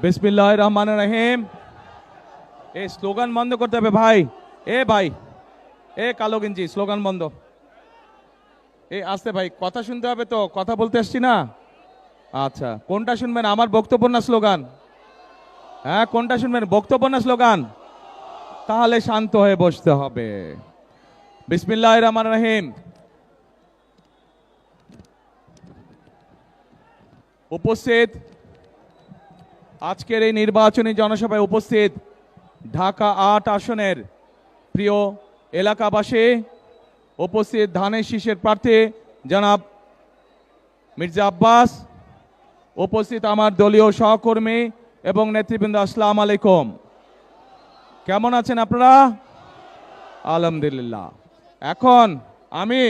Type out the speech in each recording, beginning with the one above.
বিসমিল্লাহির রহমানির রহিম। এই স্লোগান বন্ধ করতে হবে ভাই। ভাই, কালো গেঞ্জি, স্লোগান বন্ধ। আসতে ভাই, কথা শুনতে হবে তো, কথা বলতে আসছি না। আচ্ছা, কোনটা শুনবেন, আমার বক্তব্য না স্লোগান? হ্যাঁ, কোনটা শুনবেন, বক্তব্য না স্লোগান? তাহলে শান্ত হয়ে বসতে হবে। বিসমিল্লাহির রহমানির রহিম। উপস্থিত আজকের এই নির্বাচনী জনসভায় উপস্থিত ঢাকা ৮ আসনের প্রিয় এলাকাবাসী, উপস্থিত ধানের শীষের প্রার্থী জনাব মির্জা আব্বাস, উপস্থিত আমার দলীয় সহকর্মী এবং নেতৃবৃন্দ, আসসালামু আলাইকুম। কেমন আছেন আপনারা? আলহামদুলিল্লাহ। এখন আমি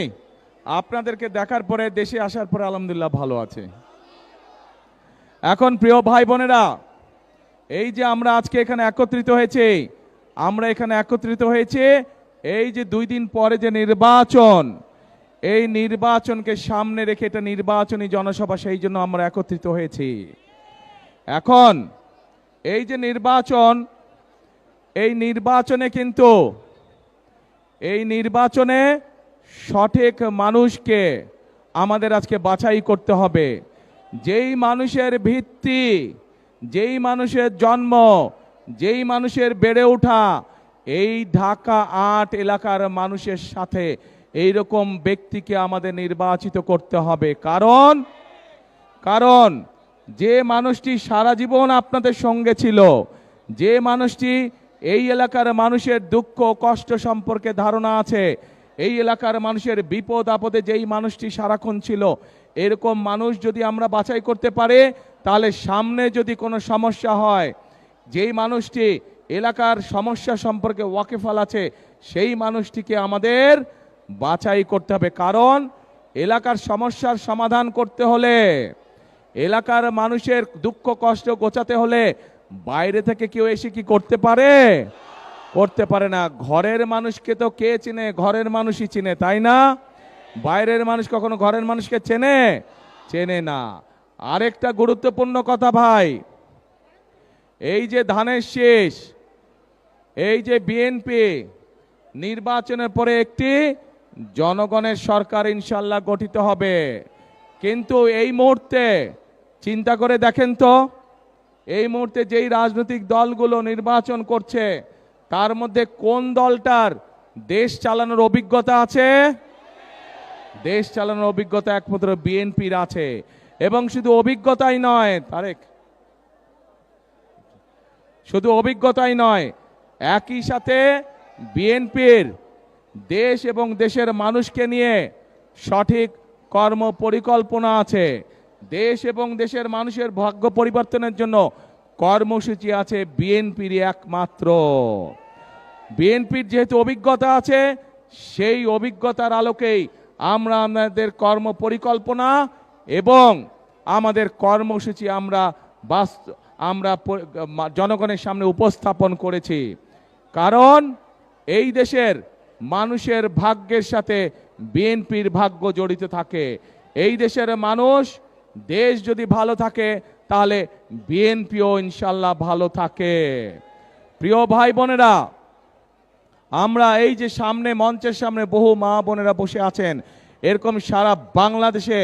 আপনাদেরকে দেখার পরে, দেশে আসার পরে আলহামদুলিল্লাহ ভালো আছে। এখন প্রিয় ভাই বোনেরা, এই যে আমরা আজকে এখানে একত্রিত হয়েছে, এই যে 2 দিন পরে যে নির্বাচন, এই নির্বাচনকে সামনে রেখে এটা নির্বাচনী জনসভা, সেই জন্য আমরা একত্রিত হয়েছি। এখন এই যে নির্বাচন, এই নির্বাচনে সঠিক মানুষকে আমাদের আজকে বাছাই করতে হবে। যেই মানুষের ভিত্তি, যেই মানুষের জন্ম, যেই মানুষের বেড়ে ওঠা এই ঢাকা ৮ এলাকার মানুষের সাথে, এইরকম ব্যক্তিকে আমাদের নির্বাচিত করতে হবে। কারণ যে মানুষটি সারা জীবন আপনাদের সঙ্গে ছিল, যে মানুষটি এই এলাকার মানুষের দুঃখ কষ্ট সম্পর্কে ধারণা আছে, এই এলাকার মানুষের বিপদ আপদে যেই মানুষটি সারাক্ষণ ছিল, এরকম মানুষ যদি আমরা বাছাই করতে পারি, তাহলে সামনে যদি কোনো সমস্যা হয়, যেই মানুষটি এলাকার সমস্যা সম্পর্কে ওয়াকিফাল আছে, সেই মানুষটিকে আমাদের বাছাই করতে হবে। কারণ এলাকার সমস্যার সমাধান করতে হলে, এলাকার মানুষের দুঃখ কষ্ট গোছাতে হলে বাইরে থেকে কেউ এসে কি করতে পারে? করতে পারে না। ঘরের মানুষকে তো কে চিনে? ঘরের মানুষই চিনে, তাই না? বাইরের মানুষ কখনো ঘরের মানুষকে চেনে না। আরেকটা গুরুত্বপূর্ণ কথা ভাই, এই যে ধানের শীষ, এই যে বিএনপি, নির্বাচনের পরে একটি জনগণের সরকার ইনশাল্লাহ গঠিত হবে। কিন্তু এই মুহূর্তে চিন্তা করে দেখেন তো, এই মুহূর্তে যেই রাজনৈতিক দলগুলো নির্বাচন করছে, তার মধ্যে কোন দলটার দেশ চালানোর অভিজ্ঞতা আছে? দেশ চালানোর অভিজ্ঞতা একমাত্র বিএনপির আছে। এবং শুধু অভিজ্ঞতাই নয় তারেক, শুধু অভিজ্ঞতাই নয়, একই সাথে বিএনপির দেশ এবং দেশের মানুষকে নিয়ে সঠিক কর্ম পরিকল্পনা আছে। দেশ এবং দেশের মানুষের ভাগ্য পরিবর্তনের জন্য কর্মসূচি আছে বিএনপির একমাত্র। বিএনপির যেহেতু অভিজ্ঞতা আছে, সেই অভিজ্ঞতার আলোকেই আমরা আমাদের কর্ম পরিকল্পনা এবং আমাদের কর্মসূচি আমরা জনগণের সামনে উপস্থাপন করেছি। কারণ এই দেশের মানুষের ভাগ্যের সাথে বিএনপির ভাগ্য জড়িত থাকে। এই দেশের মানুষ, দেশ যদি ভালো থাকে তাহলে বিএনপিও ইনশাল্লাহ ভালো থাকে। প্রিয় ভাই বোনেরা, আমরা এই যে সামনে মঞ্চের সামনে বহু মা বোনেরা বসে আছেন, এরকম সারা বাংলাদেশে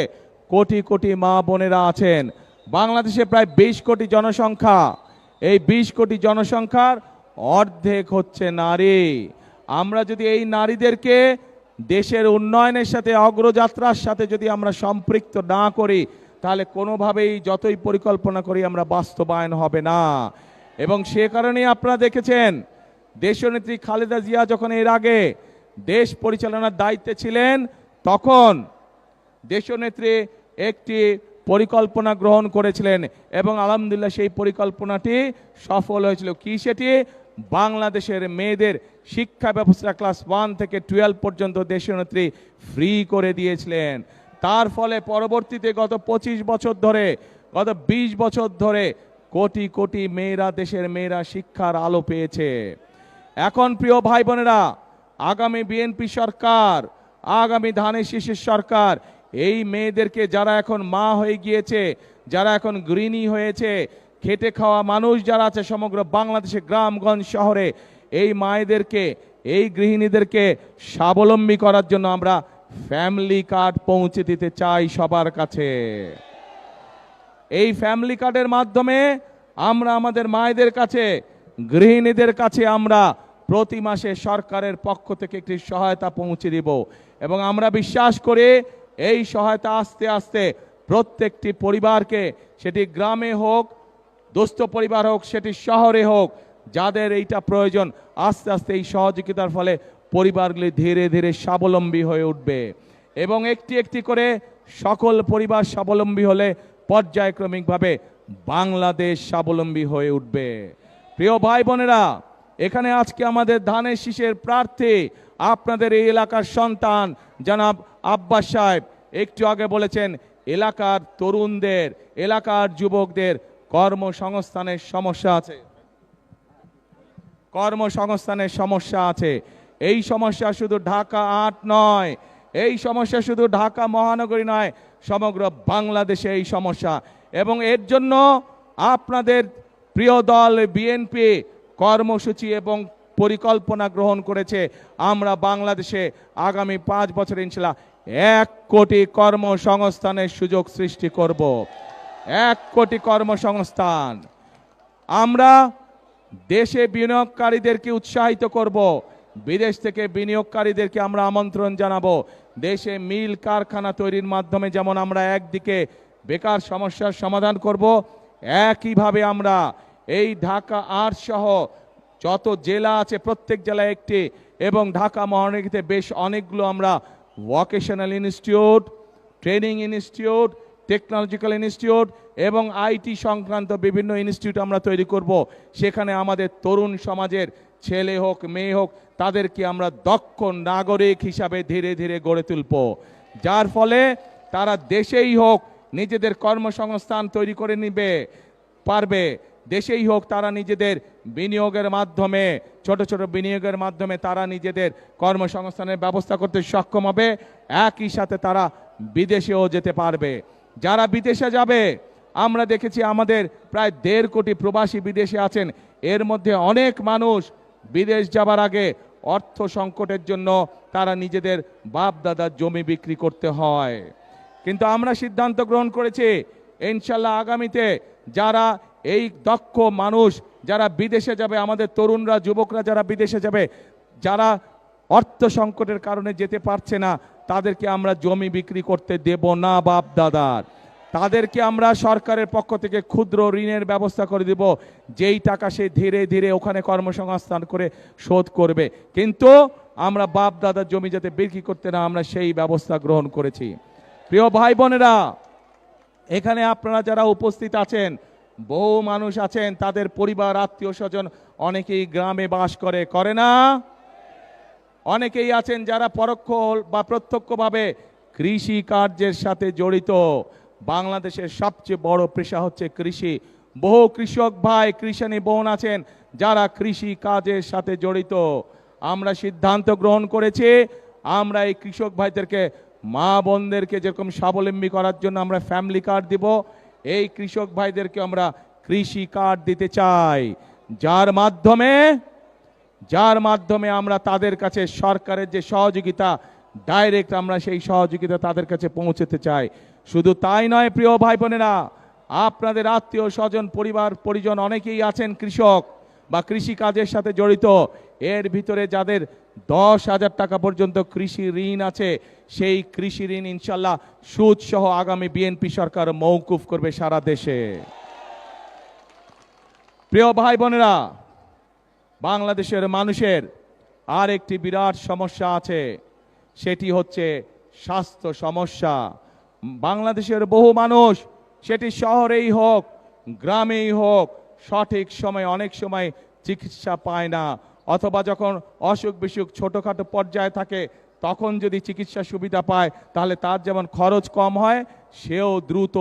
কোটি কোটি মা বোনেরা আছেন। বাংলাদেশে প্রায় 20 কোটি জনসংখ্যা। এই 20 কোটি জনসংখ্যার অর্ধেক হচ্ছে নারী। আমরা যদি এই নারীদেরকে দেশের উন্নয়নের সাথে, অগ্রযাত্রার সাথে যদি আমরা সম্পৃক্ত না করি, তাহলে কোনোভাবেই যতই পরিকল্পনা করি আমরা বাস্তবায়ন হবে না। এবং সে কারণেই আপনারা দেখেছেন, দেশনেত্রী খালেদা জিয়া যখন এর আগে দেশ পরিচালনার দায়িত্বে ছিলেন, তখন দেশনেত্রী একটি পরিকল্পনা গ্রহণ করেছিলেন এবং আলহামদুলিল্লাহ সেই পরিকল্পনাটি সফল হয়েছিল। কি সেটি? বাংলাদেশের মেয়েদের শিক্ষা ব্যবস্থা ক্লাস 1 থেকে 12 পর্যন্ত দেশনেত্রী ফ্রি করে দিয়েছিলেন। তার ফলে পরবর্তীতে গত 25 বছর ধরে, গত 20 বছর ধরে কোটি কোটি মেয়েরা, দেশের মেয়েরা শিক্ষার আলো পেয়েছে। এখন প্রিয় ভাই বোনেরা, আগামী বিএনপি সরকার, আগামী ধানের শীষের সরকার এই মেয়েদেরকে, যারা এখন মা হয়ে গিয়েছে, যারা এখন গৃহিণী হয়েছে, খেটে খাওয়া মানুষ যারা আছে সমগ্র বাংলাদেশে গ্রামগঞ্জ শহরে, এই মায়েদেরকে, এই গৃহিণীদেরকে স্বাবলম্বী করার জন্য আমরা ফ্যামিলি কার্ড পৌঁছে দিতে চাই সবার কাছে। এই ফ্যামিলি কার্ডের মাধ্যমে আমরা আমাদের মায়েদের কাছে, গৃহিণীদের কাছে আমরা প্রতি মাসে সরকারের পক্ষ থেকে একটি সহায়তা পৌঁছে দিব এবং আমরা বিশ্বাস করি এই সহায়তা আস্তে আস্তে প্রত্যেকটি পরিবারকে, সেটি গ্রামে হোক, দুস্থ পরিবার হোক, সেটি শহরে হোক, যাদের এইটা প্রয়োজন, আস্তে আস্তে এই সহযোগিতার ফলে পরিবারগুলি ধীরে ধীরে স্বাবলম্বী হয়ে উঠবে এবং একটি একটি করে সকল পরিবার স্বাবলম্বী হলে পর্যায়ক্রমিকভাবে বাংলাদেশ স্বাবলম্বী হয়ে উঠবে। প্রিয় ভাই বোনেরা, এখানে আজকে আমাদের ধানের শীষের প্রার্থী, আপনাদের এই এলাকার সন্তান জনাব আব্বাস সাহেব একটু আগে বলেছেন এলাকার তরুণদের, এলাকার যুবকদের কর্মসংস্থানের সমস্যা আছে, কর্মসংস্থানের সমস্যা আছে। এই সমস্যা শুধু ঢাকা ৮ নয়, এই সমস্যা শুধু ঢাকা মহানগরী নয়, সমগ্র বাংলাদেশে এই সমস্যা এবং এর জন্য আপনাদের প্রিয় দল বিএনপি কর্মসূচি এবং পরিকল্পনা গ্রহণ করেছে। আমরা বাংলাদেশে আগামী ৫ বছর ইনশাআল্লাহ ১ কোটি কর্মসংস্থানের সুযোগ সৃষ্টি করব। ১ কোটি কর্মসংস্থান। আমরা দেশে বিনিয়োগকারীদেরকে উৎসাহিত করব, বিদেশ থেকে বিনিয়োগকারীদেরকে আমরা আমন্ত্রণ জানাবো। দেশে মিল কারখানা তৈরির মাধ্যমে যেমন আমরা একদিকে বেকার সমস্যার সমাধান করব, একইভাবে আমরা এই ঢাকা ৮ সহ যত জেলা আছে প্রত্যেক জেলায় একটি এবং ঢাকা মহানগরীতে বেশ অনেকগুলো আমরা vocational institute, training institute, technological institute এবং আইটি সংক্রান্ত বিভিন্ন ইনস্টিটিউট আমরা তৈরি করব। সেখানে আমাদের তরুণ সমাজের ছেলে হোক মেয়ে হোক তাদেরকে আমরা দক্ষ নাগরিক হিসাবে ধীরে ধীরে গড়ে তুলব, যার ফলে তারা দেশেই হোক নিজেদের কর্মসংস্থান তৈরি করে নিবে পারবে, দেশেই হোক তারা নিজেদের বিনিয়োগের মাধ্যমে, ছোট ছোট বিনিয়োগের মাধ্যমে তারা নিজেদের কর্মসংস্থানের ব্যবস্থা করতে সক্ষম হবে। একই সাথে তারা বিদেশেও যেতে পারবে। যারা বিদেশে যাবে, আমরা দেখেছি আমাদের প্রায় ১.৫ কোটি প্রবাসী বিদেশে আছেন। এর মধ্যে অনেক মানুষ বিদেশ যাবার আগে অর্থ সংকটের জন্য তারা নিজেদের বাপ দাদার জমি বিক্রি করতে হয়, কিন্তু আমরা সিদ্ধান্ত গ্রহণ করেছি ইনশাল্লাহ আগামীতে যারা এই দক্ষ মানুষ যারা বিদেশে যাবে, আমাদের তরুণরা যুবকরা যারা বিদেশে যাবে, যারা অর্থ সংকটের কারণে যেতে পারছে না, তাদেরকে আমরা জমি বিক্রি করতে দেব না বাপ দাদার। তাদেরকে আমরা সরকারের পক্ষ থেকে ক্ষুদ্র ঋণের ব্যবস্থা করে দেব, যেই টাকা সে ধীরে ধীরে ওখানে কর্মসংস্থান করে শোধ করবে, কিন্তু আমরা বাপ দাদার জমি যাতে বিক্রি করতে না, আমরা সেই ব্যবস্থা গ্রহণ করেছি। প্রিয় ভাই বোনেরা, এখানে আপনারা যারা উপস্থিত আছেন, বহু মানুষ আছেন, তাদের পরিবার আত্মীয় স্বজন অনেকেই গ্রামে বাস করে না? অনেকেই আছেন যারা পরোক্ষ বা প্রত্যক্ষভাবে কৃষি কার্যের সাথে জড়িত। বাংলাদেশের সবচেয়ে বড় পেশা হচ্ছে কৃষি। বহু কৃষক ভাই, কৃষানী বোন আছেন যারা কৃষি কাজের সাথে জড়িত। আমরা সিদ্ধান্ত গ্রহণ করেছি আমরা এই কৃষক ভাইদেরকে, মা বোনদেরকে যেরকম স্বাবলম্বী করার জন্য আমরা ফ্যামিলি কার্ড দিব, এই কৃষক ভাইদেরকে আমরা কৃষি কার্ড দিতে চাই, যার মাধ্যমে আমরা তাদের কাছে সরকারের যে সহযোগিতা ডাইরেক্ট আমরা সেই সহযোগিতা তাদের কাছে পৌঁছতে চাই। শুধু তাই নয় প্রিয় ভাই বোনেরা, আপনাদের আত্মীয় স্বজন পরিবার পরিজন অনেকেই আছেন কৃষক বা কৃষি কাজের সাথে জড়িত। এর ভিতরে যাদের 10,000 টাকা পর্যন্ত কৃষি ঋণ আছে, সেই কৃষি ঋণ ইনশাল্লাহ সুদ সহ আগামী বিএনপি সরকার মওকুফ করবে সারা দেশে। প্রিয় ভাই বোনেরা, বাংলাদেশের মানুষের আর একটি বিরাট সমস্যা আছে, সেটি হচ্ছে স্বাস্থ্য সমস্যা। বাংলাদেশের বহু মানুষ, সেটি শহরেই হোক গ্রামেই হোক, সঠিক সময় অনেক সময় চিকিৎসা পায় না, অথবা যখন অসুখ বিসুখ ছোটোখাটো পর্যায়ে থাকে তখন যদি চিকিৎসা সুবিধা পায় তাহলে তার যেমন খরচ কম হয়, সেও দ্রুত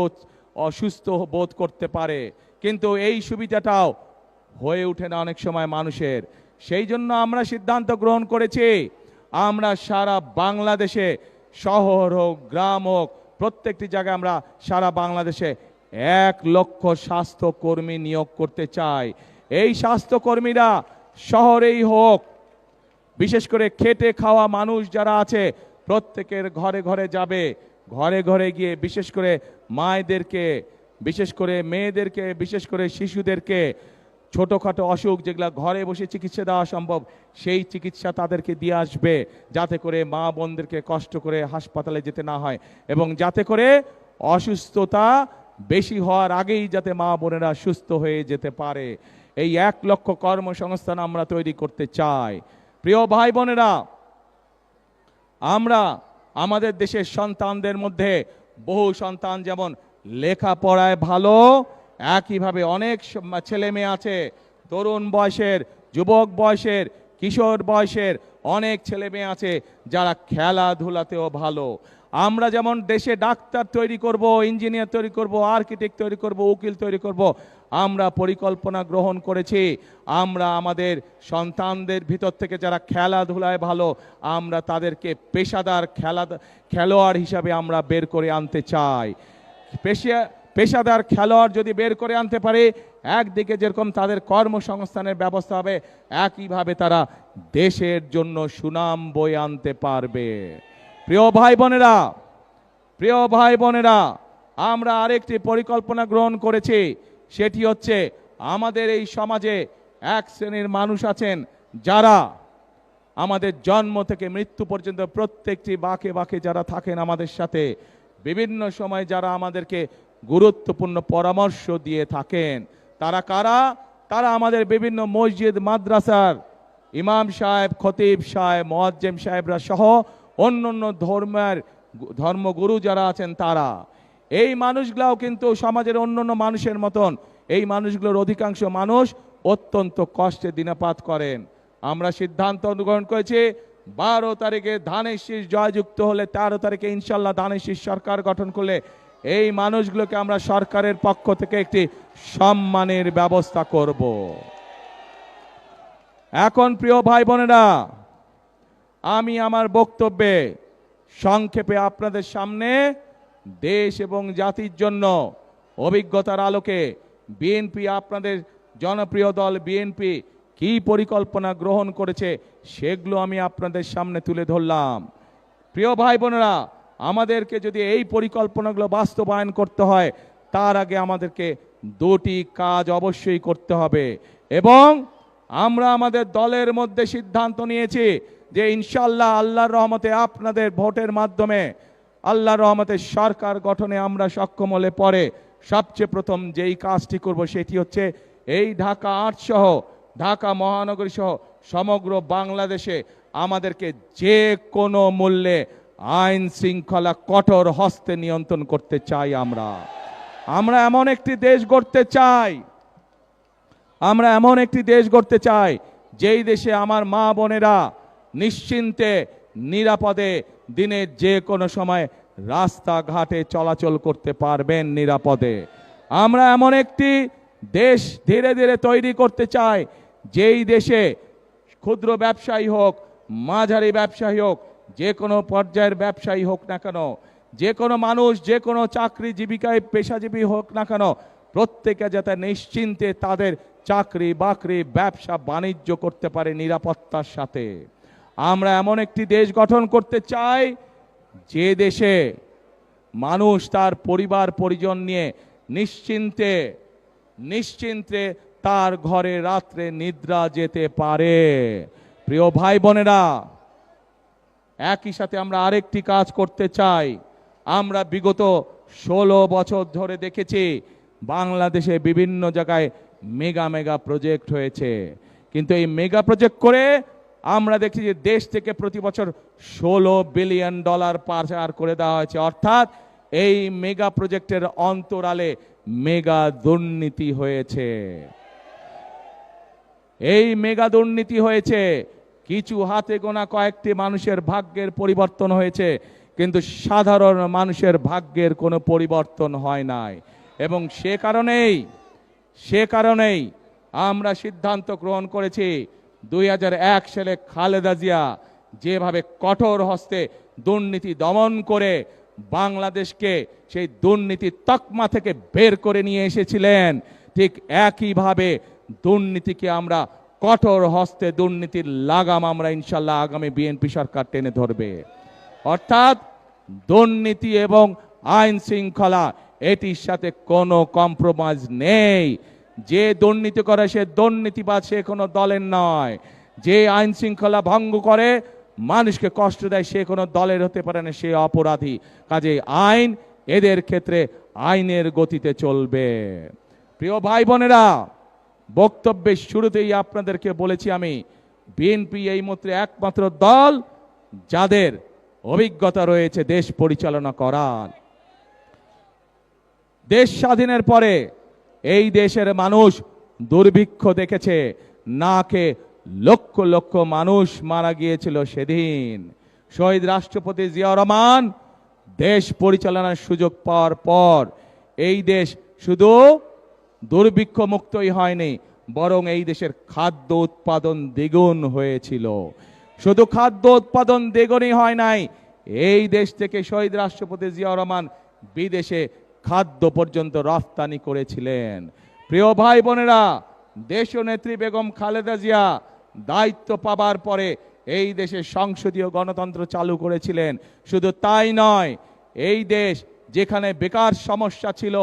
অসুস্থ বোধ করতে পারে, কিন্তু এই সুবিধাটাও হয়ে ওঠে না অনেক সময় মানুষের। সেই জন্য আমরা সিদ্ধান্ত গ্রহণ করেছি আমরা সারা বাংলাদেশে, শহর হোক গ্রাম হোক, প্রত্যেকটি জায়গায় আমরা সারা বাংলাদেশে 1,00,000 স্বাস্থ্যকর্মী নিয়োগ করতে চাই। এই স্বাস্থ্যকর্মীরা শহরেই হোক, বিশেষ করে খেটে খাওয়া মানুষ যারা আছে প্রত্যেকের ঘরে ঘরে যাবে, ঘরে ঘরে গিয়ে বিশেষ করে মায়েদেরকে, বিশেষ করে মেয়েদেরকে, বিশেষ করে শিশুদেরকে ছোটোখাটো অসুখ যেগুলো ঘরে বসে চিকিৎসা দেওয়া সম্ভব সেই চিকিৎসা তাদেরকে দিয়ে আসবে, যাতে করে মা বোনদেরকে কষ্ট করে হাসপাতালে যেতে না হয় এবং যাতে করে অসুস্থতা বেশি হওয়ার আগেই যাতে মা বোনেরা সুস্থ হয়ে যেতে পারে। এই 1,00,000 কর্মসংস্থান আমরা তৈরি করতে চাই। প্রিয় ভাই বোনেরা, আমরা আমাদের দেশের সন্তানদের মধ্যে বহু সন্তান যেমন লেখাপড়ায় ভালো, একইভাবে অনেক ছেলে মেয়ে আছে তরুণ বয়সের, যুবক বয়সের, কিশোর বয়সের অনেক ছেলে মেয়ে আছে যারা খেলাধুলাতেও ভালো। আমরা যেমন দেশে ডাক্তার তৈরি করব, ইঞ্জিনিয়ার তৈরি করব, আর্কিটেক্ট তৈরি করব, উকিল তৈরি করব, আমরা পরিকল্পনা গ্রহণ করেছি আমরা আমাদের সন্তানদের ভিতর থেকে যারা খেলাধুলায় ভালো আমরা তাদেরকে পেশাদার খেলোয়াড় হিসাবে আমরা বের করে আনতে চাই। পেশাদার খেলোয়াড় যদি বের করে আনতে পারে, একদিকে যেরকম তাদের কর্মসংস্থানের ব্যবস্থা হবে, একইভাবে তারা দেশের জন্য সুনাম বয়ে আনতে পারবে। প্রিয় ভাই বোনেরা, আমরা আরেকটি পরিকল্পনা গ্রহণ করেছি, সেটি হচ্ছে আমাদের এই সমাজে এক শ্রেণীর মানুষ আছেন যারা আমাদের জন্ম থেকে মৃত্যু পর্যন্ত প্রত্যেকটি বাঁকে বাঁকে যারা থাকেন আমাদের সাথে, বিভিন্ন সময় যারা আমাদেরকে গুরুত্বপূর্ণ পরামর্শ দিয়ে থাকেন। তারা কারা? তারা আমাদের বিভিন্ন মসজিদ মাদ্রাসার ইমাম সাহেব, খতিব সাহেব, মুয়াজ্জিম সাহেবরা সহ অন্যান্য ধর্মগুরু যারা আছেন তারা। এই মানুষগুলাও কিন্তু সমাজের অন্যান্য মানুষের মতন, এই মানুষগুলোর অধিকাংশ মানুষ অত্যন্ত কষ্টে দিনপাত করেন। আমরা সিদ্ধান্ত গ্রহণ করেছি 12 তারিখে ধানের শীষ জয়যুক্ত হলে 13 তারিখে ইনশাল্লাহ ধানের শীষ সরকার গঠন করলে এই মানুষগুলোকে আমরা সরকারের পক্ষ থেকে একটি সম্মানের ব্যবস্থা করব। এখন প্রিয় ভাই বোনেরা, আমি আমার বক্তব্যে সংক্ষেপে আপনাদের সামনে দেশ এবং জাতির জন্য অভিজ্ঞতার আলোকে বিএনপি, আপনাদের জনপ্রিয় দল বিএনপি কি পরিকল্পনা গ্রহণ করেছে সেগুলো আমি আপনাদের সামনে তুলে ধরলাম। প্রিয় ভাই বোনেরা, আমাদেরকে যদি এই পরিকল্পনাগুলো বাস্তবায়ন করতে হয় তার আগে আমাদেরকে দুটি কাজ অবশ্যই করতে হবে এবং আমরা আমাদের দলের মধ্যে সিদ্ধান্ত নিয়েছি যে ইনশাল্লাহ আল্লাহর রহমতে আপনাদের ভোটের মাধ্যমে আল্লাহর রহমতে সরকার গঠনে আমরা সক্ষম হলে পরে সবচেয়ে প্রথম যেই কাজটি করব সেটি হচ্ছে এই ঢাকা ৮ সহ ঢাকা মহানগরী সহ সমগ্র বাংলাদেশে আমাদেরকে যে কোনো মূল্যে আইন শৃঙ্খলা কঠোর হস্তে নিয়ন্ত্রণ করতে চাই। আমরা এমন একটি দেশ গড়তে চাই, আমরা এমন একটি দেশ গড়তে চাই যেই দেশে আমার মা বোনেরা নিশ্চিন্তে নিরাপদে দিনের যে কোনো সময় রাস্তাঘাটে চলাচল করতে পারবেন নিরাপদে। আমরা এমন একটি দেশ ধীরে ধীরে তৈরি করতে চাই যেই দেশে ক্ষুদ্র ব্যবসায়ী হোক, মাঝারি ব্যবসায়ী হোক, যে কোনো পর্যায়ের ব্যবসায়ী হোক না কেন, যে কোনো মানুষ যে কোনো চাকরি জীবিকায় পেশাজীবী হোক না কেন, প্রত্যেকে যাতে নিশ্চিন্তে তাদের চাকরি বাকরি ব্যবসা বাণিজ্য করতে পারে নিরাপত্তার সাথে। আমরা এমন একটি দেশ গঠন করতে চাই যে দেশে মানুষ তার পরিবার পরিজন নিয়ে নিশ্চিন্তে তার ঘরে রাত্রে নিদ্রা যেতে পারে। প্রিয় ভাই বোনেরা, একই সাথে আমরা আরেকটি কাজ করতে চাই। আমরা বিগত 16 বছর ধরে দেখেছি বাংলাদেশে বিভিন্ন জায়গায় মেগা প্রজেক্ট হয়েছে, কিন্তু এই মেগা প্রজেক্ট করে আমরা দেখছি যে দেশ থেকে প্রতি বছর $16 বিলিয়ন পাচার করে দেওয়া হয়েছে। অর্থাৎ এই মেগা প্রজেক্টের অন্তরালে মেগা দুর্নীতি হয়েছে। এই মেগা দুর্নীতি হয়েছে, কিছু হাতে গোনা কয়েকটি মানুষের ভাগ্যের পরিবর্তন হয়েছে, কিন্তু সাধারণ মানুষের ভাগ্যের কোনো পরিবর্তন হয় নাই। এবং সে কারণেই আমরা সিদ্ধান্ত গ্রহণ করেছি 2001 সালে খালেদা জিয়া যেভাবে কঠোর হস্তে দুর্নীতি দমন করে বাংলাদেশকে সেই দুর্নীতির তকমা থেকে বের করে নিয়ে এসেছিলেন, ঠিক একইভাবে দুর্নীতিকে আমরা কঠোর হস্তে, দুর্নীতির লাগাম আমরা ইনশাল্লাহ আগামী বিএনপি সরকার টেনে ধরবে। অর্থাৎ দুর্নীতি এবং আইন শৃঙ্খলা এটির সাথে কোনো কম্প্রোমাইজ নেই। যে দুর্নীতি করে সে দুর্নীতিবাজ, সে কোনো দলের নয়। যে আইন শৃঙ্খলা ভঙ্গ করে, মানুষকে কষ্ট দেয়, সে কোনো দলের হতে পারে না, সে অপরাধী। কাজে আইন এদের ক্ষেত্রে আইনের গতিতে চলবে। প্রিয় ভাই বোনেরা, বক্তব্যের শুরুতেই আপনাদেরকে বলেছি আমি, বিএনপি এই মুহূর্তে একমাত্র দল যাদের অভিজ্ঞতা রয়েছে দেশ পরিচালনা করার। দেশ স্বাধীনের পরে এই দেশের মানুষ দুর্ভিক্ষ দেখেছে, নাকে লক্ষ লক্ষ মানুষ মারা গিয়েছিল সেদিন। শহীদ রাষ্ট্রপতি জিয়াউর রহমান দেশ পরিচালনার সুযোগ পাওয়ার পর এই দেশ শুধু দুর্ভিক্ষ মুক্তই হয়নি, বরং এই দেশের খাদ্য উৎপাদন দ্বিগুণ হয়েছিল। শুধু খাদ্য উৎপাদন দ্বিগুণই হয় নাই, এই দেশ থেকে শহীদ রাষ্ট্রপতি জিয়াউর রহমান বিদেশে খাদ্য পর্যন্ত রফতানি করেছিলেন। প্রিয় ভাই বোনেরা, দেশনেত্রী বেগম খালেদা জিয়া দায়িত্ব পাবার পরে এই দেশে সংসদীয় গণতন্ত্র চালু করেছিলেন। শুধু তাই নয়, এই দেশ যেখানে বেকার সমস্যা ছিল,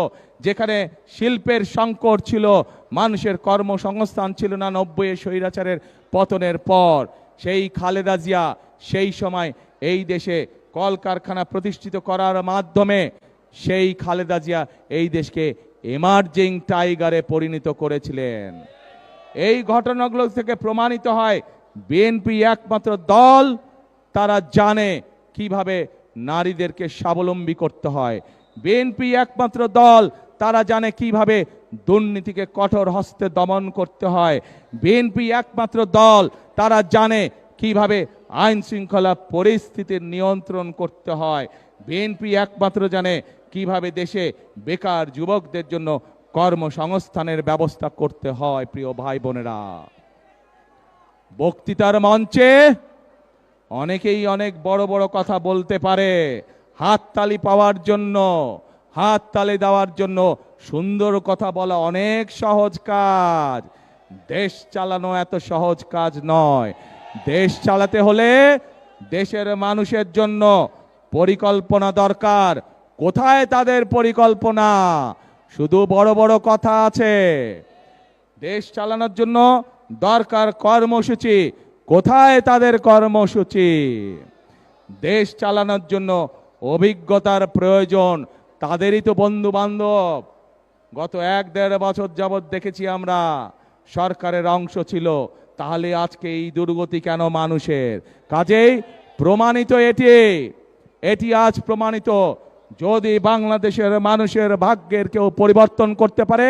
যেখানে শিল্পের সংকট ছিল, মানুষের কর্মসংস্থান ছিল না 90-এ স্বৈরাচারের পতনের পর, সেই খালেদা জিয়া সেই সময় এই দেশে কলকারখানা প্রতিষ্ঠিত করার মাধ্যমে সেই খালেদা জিয়া এই দেশকে এমার্জিং টাইগারে পরিণত করেছিলেন। এই ঘটনাগুলো থেকে প্রমাণিত হয় বিএনপি একমাত্র দল তারা জানে কিভাবে নারীদেরকে স্বাবলম্বী করতে হয়। বিএনপি একমাত্র দল তারা জানে কিভাবে দুর্নীতিকে কঠোর হস্তে দমন করতে হয়। বিএনপি একমাত্র দল তারা জানে কিভাবে আইন শৃঙ্খলা পরিস্থিতির নিয়ন্ত্রণ করতে হয়। বিএনপি একমাত্র জানে কিভাবে দেশে বেকার যুবকদের জন্য কর্মসংস্থানের ব্যবস্থা করতে হয়। প্রিয় ভাই বোনেরা, বক্তৃতার মঞ্চে অনেকেই অনেক বড় বড় কথা বলতে পারে, হাততালি পাওয়ার জন্য, হাততালি দেওয়ার জন্য। সুন্দর কথা বলা অনেক সহজ কাজ, দেশ চালানো এত সহজ কাজ নয়। দেশ চালাতে হলে দেশের মানুষের জন্য পরিকল্পনা দরকার। কোথায় তাদের পরিকল্পনা? শুধু বড় বড় কথা আছে। দেশ চালানোর জন্য দরকার কর্মসূচি। কোথায় তাদের কর্মসূচি? দেশ চালানোর জন্য অভিজ্ঞতার প্রয়োজন। তাদেরই তো বন্ধু বান্ধব। গত 1-1.5 বছর যাবৎ দেখেছি আমরা সরকারের অংশ ছিল, তাহলে আজকে এই দুর্গতি কেন মানুষের? কাজেই প্রমাণিত এটি আজ প্রমাণিত, যদি বাংলাদেশের মানুষের ভাগ্যের কেউ পরিবর্তন করতে পারে,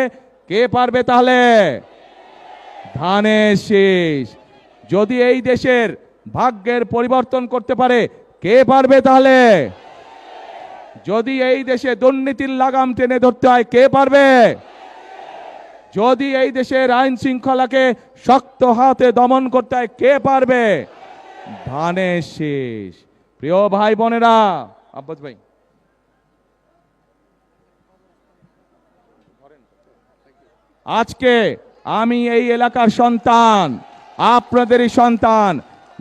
কে পারবে? তাহলে ধানের শীষ। যদি এই দেশের ভাগ্যের পরিবর্তন করতে পারে, কে পারবে? তাহলে যদি এই দেশে দুর্নীতির লাগাম টেনে ধরতে হয়, কে পারবে? যদি এই দেশের আইন শৃঙ্খলাকে শক্ত হাতে দমন করতে হয়, কে পারবে? ধানের শীষ। প্রিয় ভাই বোনেরা, আব্বাস ভাই, আজকে আমি এই এলাকার সন্তান, আপনাদেরই সন্তান।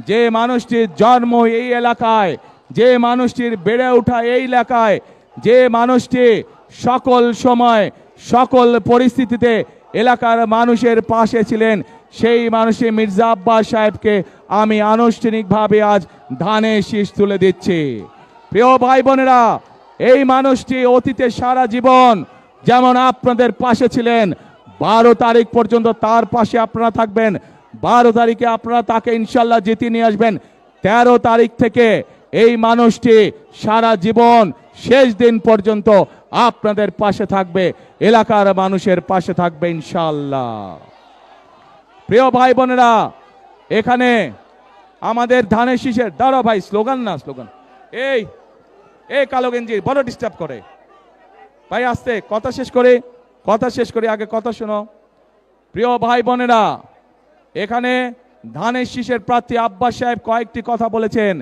যে মানুষটির জন্ম এই এলাকায়, যে মানুষটির বেড়ে ওঠা এই এলাকায়, যে মানুষটি সকল সময় সকল পরিস্থিতিতে এলাকার মানুষের পাশে ছিলেন, সেই মানুষই মির্জা আব্বাস সাহেবকে আমি আনুষ্ঠানিকভাবে আজ ধানের শীষ তুলে দিচ্ছি। প্রিয় ভাই বোনেরা, এই মানুষটি অতীতে সারা জীবন যেমন আপনাদের পাশে ছিলেন, 12 তারিখ পর্যন্ত তার পাশে আপনারা থাকবেন। 12 তারিখে আপনারা তাকে ইনশাল্লাহ জিতিয়ে নিয়ে আসবেন। 13 তারিখ থেকে এই মানুষটি সারা জীবন শেষ দিন পর্যন্ত আপনাদের পাশে থাকবে, এলাকার মানুষের পাশে থাকবে ইনশাল্লাহ। প্রিয় ভাই বোনেরা, এখানে আমাদের ধানের শীষের দাঁড়া ভাই, স্লোগান না স্লোগান, এই এই কালো গেঞ্জি বড় ডিস্টার্ব করে ভাই, আস্তে কথা শেষ করে আগে কথা শোনো। প্রিয় ভাই বোনেরা, এখানে ধানের শীষের প্রার্থী আব্বাস সাহেব কয়েকটি কথা বলেছেন,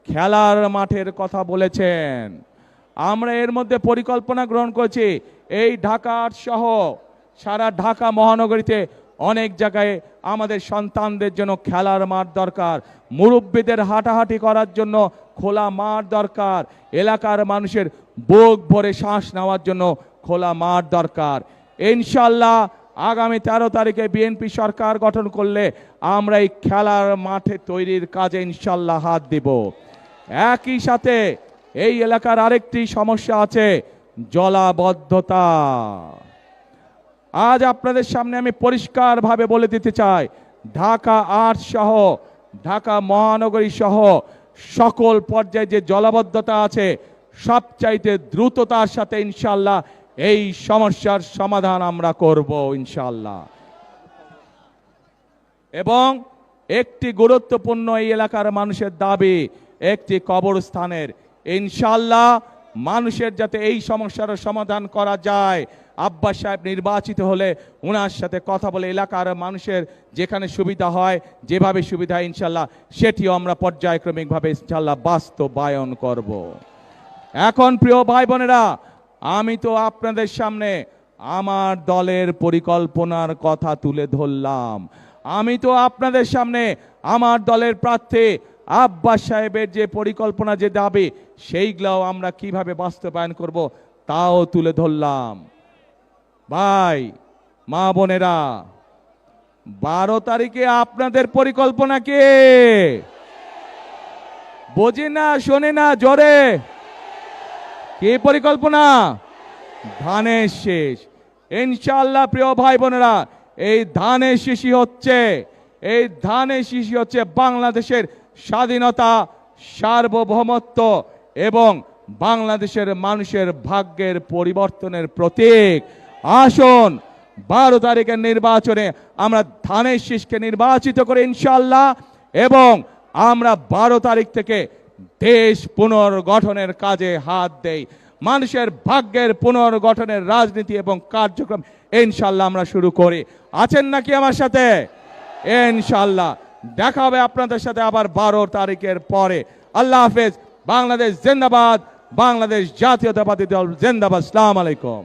খেলার মাঠের কথা বলেছেন। আমরা এর মধ্যে পরিকল্পনা গ্রহণ করেছি এই ঢাকা সহ সারা ঢাকা মহানগরীতে অনেক জায়গায় আমাদের সন্তানদের জন্য খেলার মাঠ দরকার, মুরব্বীদের হাঁটাহাঁটি করার জন্য খোলা মাঠ দরকার, এলাকার মানুষের বুক ভরে শ্বাস নেওয়ার জন্য খোলা মাঠ দরকার। ইনশাল্লাহ আগামী 13 তারিখে বিএনপি সরকার গঠন করলে আমরা এই খেলার মাঠে তৈরির কাজে ইনশাল্লাহ হাত দিব। একই সাথে এই এলাকার আরেকটি সমস্যা আছে, জলাবদ্ধতা। আজ আপনাদের সামনে আমি পরিষ্কারভাবে বলে দিতে চাই, ঢাকা ৮ সহ ঢাকা মহানগরী সহ সকল পর্যায়ে যে জলাবদ্ধতা আছে সবচাইতে দ্রুততার সাথে ইনশাল্লাহ এই সমস্যার সমাধান আমরা করব ইনশাল্লাহ। এবং একটি গুরুত্বপূর্ণ এই এলাকার মানুষের দাবি একটি কবরস্থানের, ইনশাল্লাহ মানুষের যাতে এই সমস্যার সমাধান করা যায়, আব্বাস সাহেব নির্বাচিত হলে ওনার সাথে কথা বলে এলাকার মানুষের যেখানে সুবিধা হয়, যেভাবে সুবিধা হয় ইনশাল্লাহ সেটিও আমরা পর্যায়ক্রমিকভাবে ইনশাল্লাহ বাস্তবায়ন করব। এখন প্রিয় ভাই বোনেরা, আমি তো আপনাদের সামনে আমার দলের পরিকল্পনার কথা তুলে ধরলাম। আমি তো আপনাদের সামনে আমার দলের প্রার্থী আব্বাস সাহেবের যে পরিকল্পনা, যে দাবি, সেইগুলাও আমরা কিভাবে বাস্তবায়ন করব তাও তুলে ধরলাম। ভাই মা বোনেরা, 12 তারিখে আপনাদের পরিকল্পনা কি? বোঝে না, শোনে না, জোরে কি পরিকল্পনা? ধানের শেষ। ইনশাআল্লাহ প্রিয় ভাই বোনেরা, এই ধানের শিশি হচ্ছে বাংলাদেশের স্বাধীনতা, সার্বভৌমত্ব এবং বাংলাদেশের মানুষের ভাগ্যের পরিবর্তনের প্রতীক। আসুন 12 তারিখের নির্বাচনে আমরা ধানের শীষকে নির্বাচিত করে ইনশাআল্লাহ, এবং আমরা 12 তারিখ থেকে দেশ পুনর্গঠনের কাজে হাত দেই। মানুষের ভাগ্যের পুনর্গঠনের রাজনীতি এবং কার্যক্রম ইনশাআল্লাহ আমরা শুরু করি। আছেন নাকি আমার সাথে? ইনশাআল্লাহ দেখা হবে আপনাদের সাথে আবার 12 তারিখের পরে। আল্লাহ হাফেজ। বাংলাদেশ জিন্দাবাদ, বাংলাদেশ জাতীয়তাবাদী দল জিন্দাবাদ। আসসালামু আলাইকুম।